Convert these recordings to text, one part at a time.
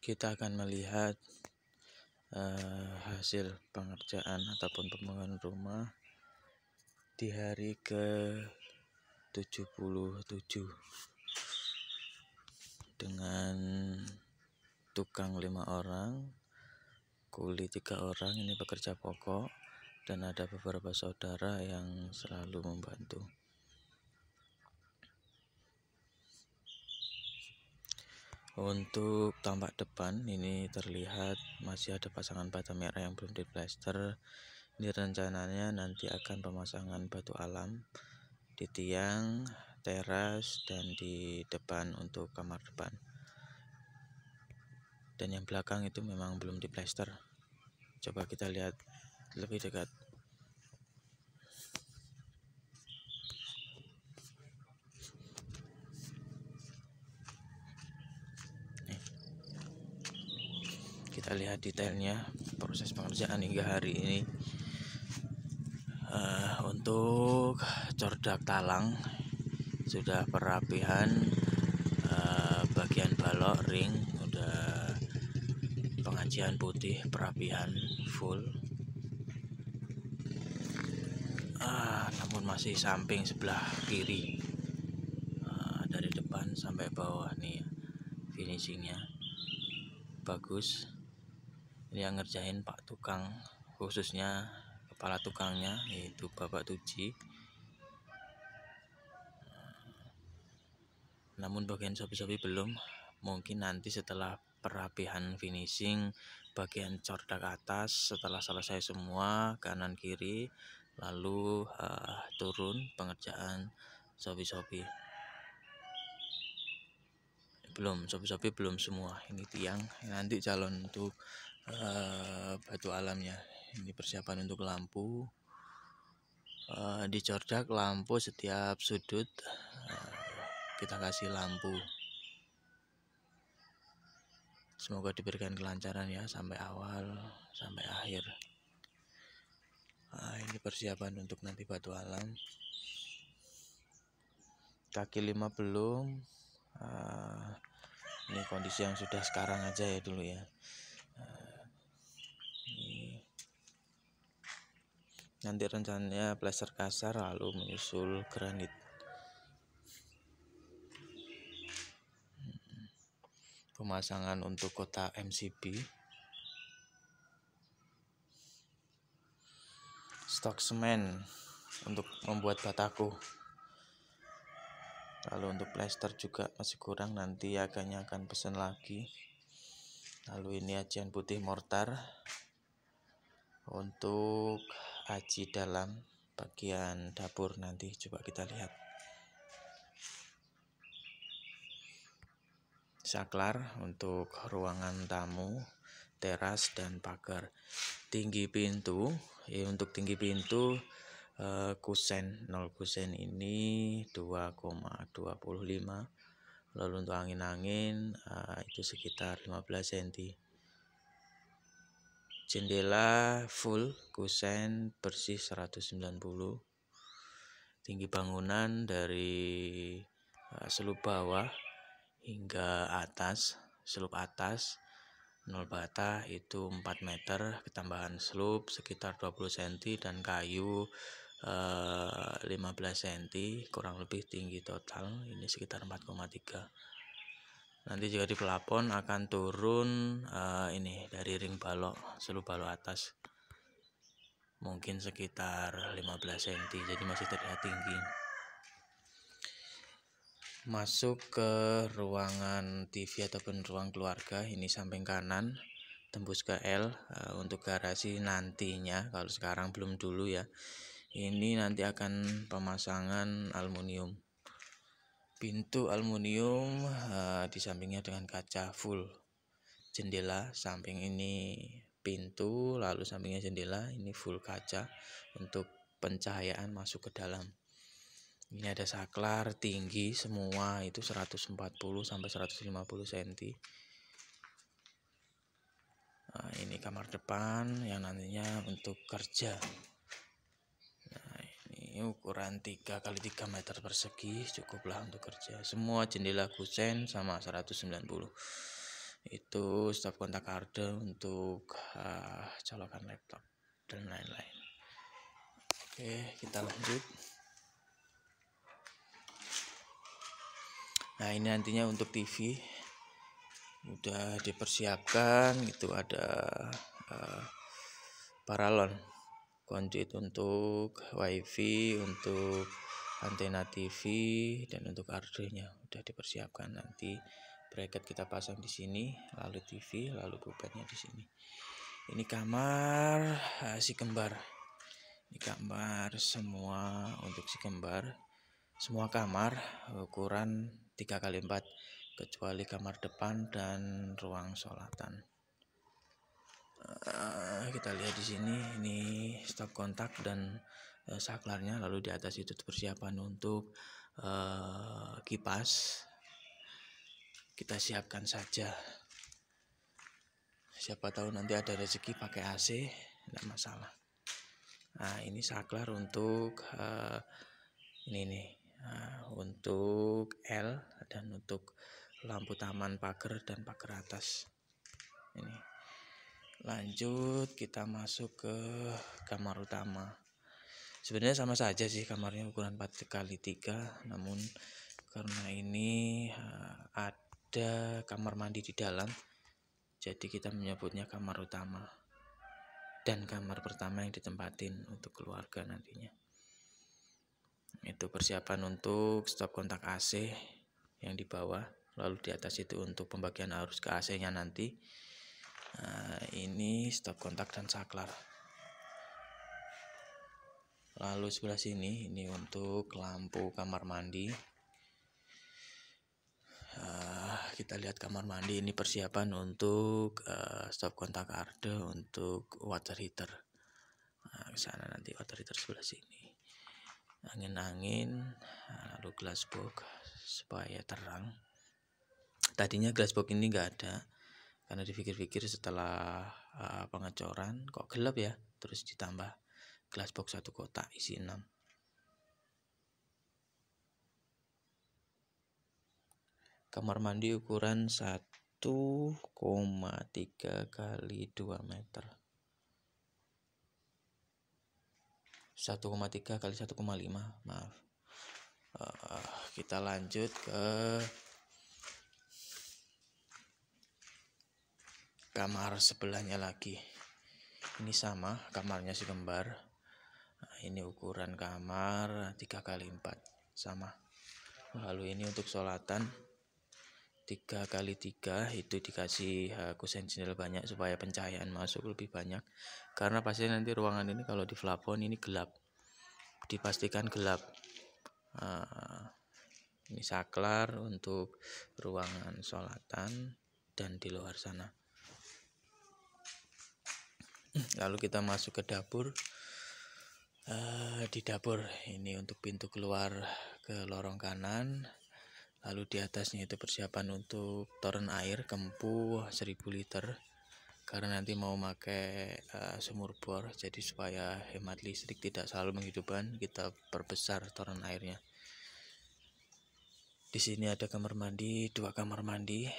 kita akan melihat hasil pengerjaan ataupun pembangunan rumah di hari ke-77 dengan tukang 5 orang, kuli 3 orang, ini pekerja pokok, dan ada beberapa saudara yang selalu membantu. Untuk tampak depan ini terlihat masih ada pasangan bata merah yang belum diplester. Ini rencananya nanti akan pemasangan batu alam di tiang, teras, dan di depan untuk kamar depan. Dan yang belakang itu memang belum diplester. Coba kita lihat lebih dekat. Kita lihat detailnya proses pengerjaan hingga hari ini. Untuk cordak talang sudah perapihan, bagian balok ring udah pengajian putih, perapihan full. Namun masih samping sebelah kiri, dari depan sampai bawah nih finishingnya bagus. Ini yang ngerjain Pak Tukang, khususnya kepala tukangnya yaitu Bapak Tuji. Namun bagian sopi-sopi belum, mungkin nanti setelah perapihan finishing bagian cordak atas setelah selesai semua kanan kiri, lalu turun pengerjaan sopi-sopi. Belum, sopi-sopi belum semua. Ini tiang, nanti calon untuk batu alamnya. Ini persiapan untuk lampu, dicordak lampu setiap sudut, kita kasih lampu. Semoga diberikan kelancaran ya sampai awal sampai akhir. Ini persiapan untuk nanti batu alam. Kaki 5 belum. Ini kondisi yang sudah sekarang aja ya dulu ya. Nanti rencananya plester kasar lalu menyusul granit. Pemasangan untuk kotak MCB, stok semen untuk membuat bataku. Lalu untuk plester juga masih kurang, nanti agaknya akan pesan lagi. Lalu ini ajian putih mortar. Untuk aji dalam bagian dapur nanti coba kita lihat. Saklar untuk ruangan tamu, teras, dan pagar. Tinggi pintu, untuk tinggi pintu kusen 0 kusen ini 2,25. Lalu untuk angin-angin itu sekitar 15 cm. Jendela full kusen bersih 190. Tinggi bangunan dari selub bawah hingga atas, selub atas 0 bata itu 4 meter, ketambahan selub sekitar 20 cm dan kayu 15 cm, kurang lebih tinggi total ini sekitar 4,3. Nanti jika di pelapon akan turun ini dari ring balok, selub balok atas mungkin sekitar 15 cm, jadi masih terlihat tinggi. Masuk ke ruangan TV ataupun ruang keluarga, ini samping kanan tembus ke L. Untuk garasi nantinya, kalau sekarang belum dulu ya, ini nanti akan pemasangan aluminium. Pintu aluminium di sampingnya dengan kaca full. Jendela samping ini pintu, lalu sampingnya jendela, ini full kaca untuk pencahayaan masuk ke dalam. Ini ada saklar tinggi semua itu 140 sampai 150 cm. Ini kamar depan yang nantinya untuk kerja. Ini ukuran 3 x 3 meter persegi, cukuplah untuk kerja. Semua jendela kusen sama 190. Itu stop kontak arde untuk colokan laptop dan lain-lain. Oke, kita lanjut. Nah, ini nantinya untuk TV udah dipersiapkan, itu ada paralon conduit untuk wifi, untuk antena TV, dan untuk ardunya udah dipersiapkan. Nanti bracket kita pasang di sini, lalu TV, lalu pubernya di sini. Ini kamar si kembar. Ini kamar semua untuk si kembar. Semua kamar ukuran 3x4 kecuali kamar depan dan ruang sholatan. Kita lihat di sini, ini stop kontak dan saklarnya, lalu di atas itu persiapan untuk kipas. Kita siapkan saja, siapa tahu nanti ada rezeki pakai AC, tidak masalah. Nah, ini saklar untuk ini nih, untuk L dan untuk lampu taman pagar dan pagar atas. Ini lanjut kita masuk ke kamar utama. Sebenarnya sama saja sih, kamarnya ukuran 4x3, namun karena ini ada kamar mandi di dalam, jadi kita menyebutnya kamar utama dan kamar pertama yang ditempatin untuk keluarga nantinya. Itu persiapan untuk stop kontak AC yang di bawah, lalu di atas itu untuk pembagian arus ke AC-nya nanti. Nah, ini stop kontak dan saklar. Lalu sebelah sini ini untuk lampu kamar mandi. Kita lihat kamar mandi, ini persiapan untuk stop kontak arde untuk water heater. Nah, ke sana nanti water heater sebelah sini. Angin-angin, lalu glass box supaya terang. Tadinya glass box ini nggak ada, karena dipikir-pikir setelah pengecoran kok gelap ya, terus ditambah glass box 1 kotak isi 6. Kamar mandi ukuran 1,3 kali 2 meter. 1,3 kali 1,5, maaf. Kita lanjut ke kamar sebelahnya lagi. Ini sama, kamarnya si kembar. Nah, ini ukuran kamar 3x4, sama. Lalu ini untuk sholatan 3x3, itu dikasih kusen jendela banyak supaya pencahayaan masuk lebih banyak, karena pasti nanti ruangan ini kalau di plafon ini gelap, dipastikan gelap. Ini saklar untuk ruangan sholatan dan di luar sana. Lalu kita masuk ke dapur. Di dapur ini untuk pintu keluar ke lorong kanan, lalu di atasnya itu persiapan untuk toren air kempu 1000 liter, karena nanti mau pakai sumur bor, jadi supaya hemat listrik tidak selalu menghidupkan, kita perbesar toren airnya. Di sini ada kamar mandi, 2 kamar mandi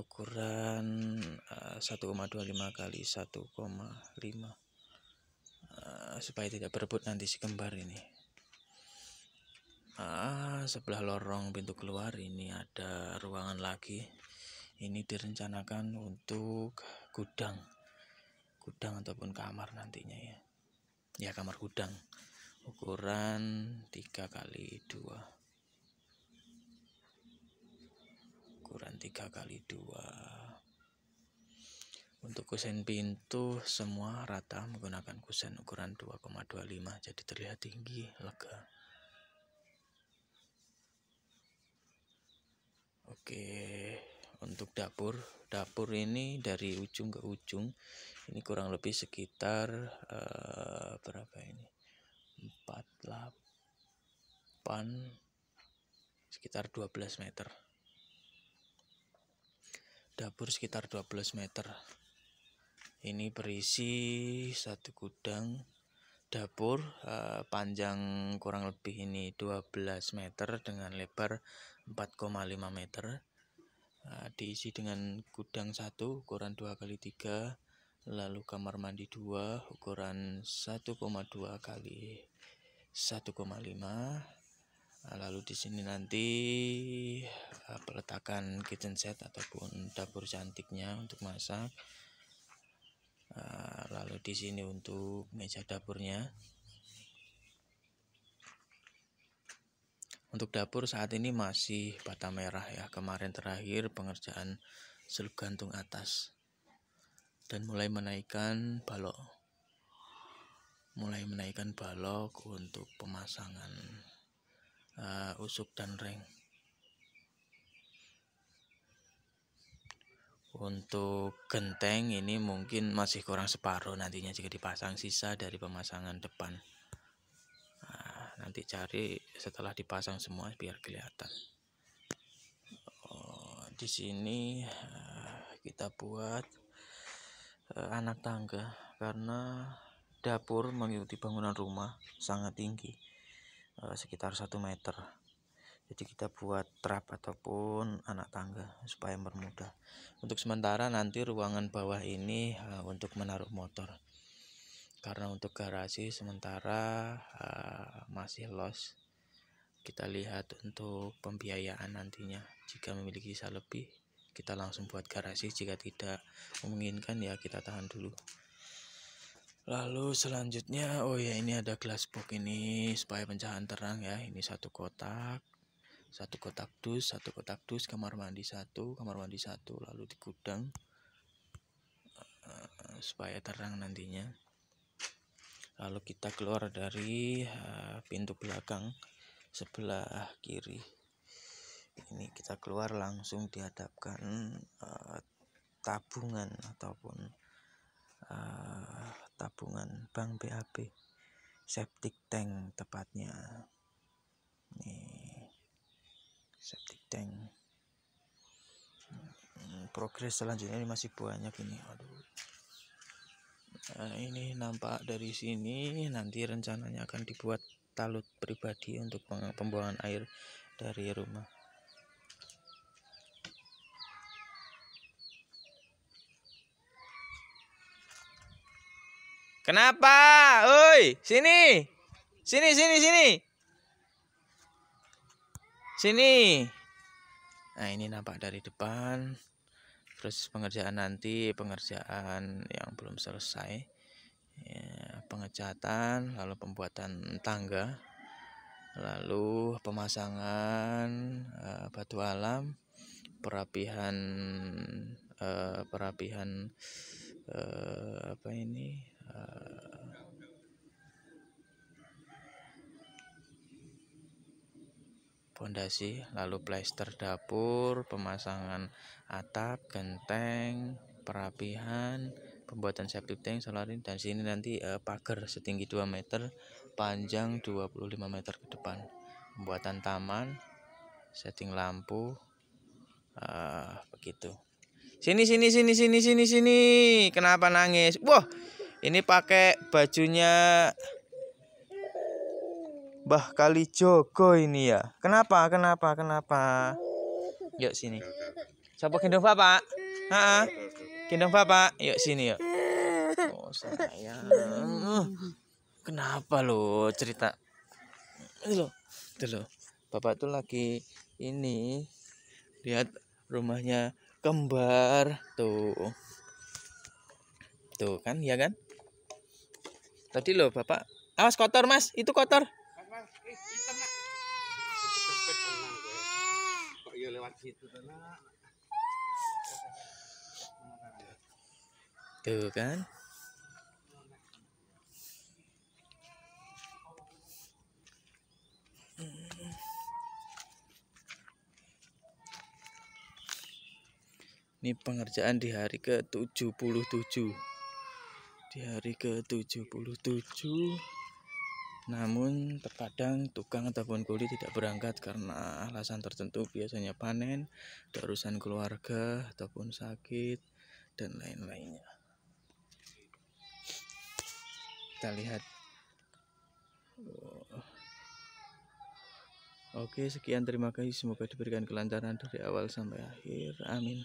ukuran 1,25 kali 1,5, supaya tidak berebut nanti si kembar ini. Sebelah lorong pintu keluar ini ada ruangan lagi. Ini direncanakan untuk gudang ataupun kamar nantinya ya. Ya, kamar gudang ukuran 3x2. Ukuran 3x2. Untuk kusen pintu semua rata menggunakan kusen ukuran 2,25, jadi terlihat tinggi, lega. Oke, untuk dapur ini dari ujung ke ujung ini kurang lebih sekitar berapa ini? 48, sekitar 12 meter. Dapur sekitar 12 meter. Ini berisi satu gudang dapur, panjang kurang lebih ini 12 meter dengan lebar 4,5 meter. diisi dengan gudang 1 ukuran 2x3, lalu kamar mandi 2 ukuran 1,2 kali 1,5. Lalu di sini nanti peletakan kitchen set ataupun dapur cantiknya untuk masak. Lalu di sini untuk meja dapurnya. Untuk dapur saat ini masih bata merah ya. Kemarin terakhir pengerjaan seluk gantung atas dan mulai menaikkan balok. Untuk pemasangan usuk dan reng. Untuk genteng ini mungkin masih kurang separuh nantinya jika dipasang, sisa dari pemasangan depan. Nanti cari setelah dipasang semua biar kelihatan. Di sini kita buat anak tangga karena dapur mengikuti bangunan rumah sangat tinggi, sekitar 1 meter. Jadi kita buat trap ataupun anak tangga supaya mempermudah. Untuk sementara nanti ruangan bawah ini untuk menaruh motor. Karena untuk garasi sementara masih los. Kita lihat untuk pembiayaan nantinya. Jika memiliki sisa lebih, kita langsung buat garasi. Jika tidak memungkinkan ya kita tahan dulu. Lalu selanjutnya, ini ada glass box ini supaya pencahayaan terang ya. Ini satu kotak dus, kamar mandi satu, lalu di gudang supaya terang nantinya. Lalu kita keluar dari pintu belakang sebelah kiri. Ini kita keluar langsung dihadapkan tabungan ataupun tabungan bank BAB, septic tank tepatnya. Nih, septic tank. Progres selanjutnya ini masih banyak ini. Ini nampak dari sini. Nanti rencananya akan dibuat talut pribadi untuk pembuangan air dari rumah. Kenapa? Oi, sini. Sini. Nah, ini nampak dari depan. Terus pengerjaan yang belum selesai. Ya, pengecatan, lalu pembuatan tangga, lalu pemasangan batu alam, perapihan pondasi, lalu plester dapur, pemasangan atap, genteng, perapihan, pembuatan septic tank, solarin, dan sini nanti pagar setinggi 2 meter, panjang 25 meter ke depan. Pembuatan taman, setting lampu, begitu. Sini. Kenapa nangis? Wah, ini pakai bajunya Mbah Kalijogo ini ya. Kenapa? Yuk sini. Siapa gendong Bapak? Gendong Bapak. Yuk sini yuk. Oh, sayang. Kenapa lo cerita? Itu loh. Bapak tuh lagi ini lihat rumahnya kembar tuh. Tuh kan, ya kan? Tadi loh Bapak. Awas kotor, Mas. Itu kotor. Tuh kan. Ini pengerjaan di hari ke-77. Namun terkadang tukang ataupun kuli tidak berangkat karena alasan tertentu, biasanya panen, ada urusan keluarga ataupun sakit dan lain-lainnya. Kita lihat Oke, sekian, terima kasih, semoga diberikan kelancaran dari awal sampai akhir, amin.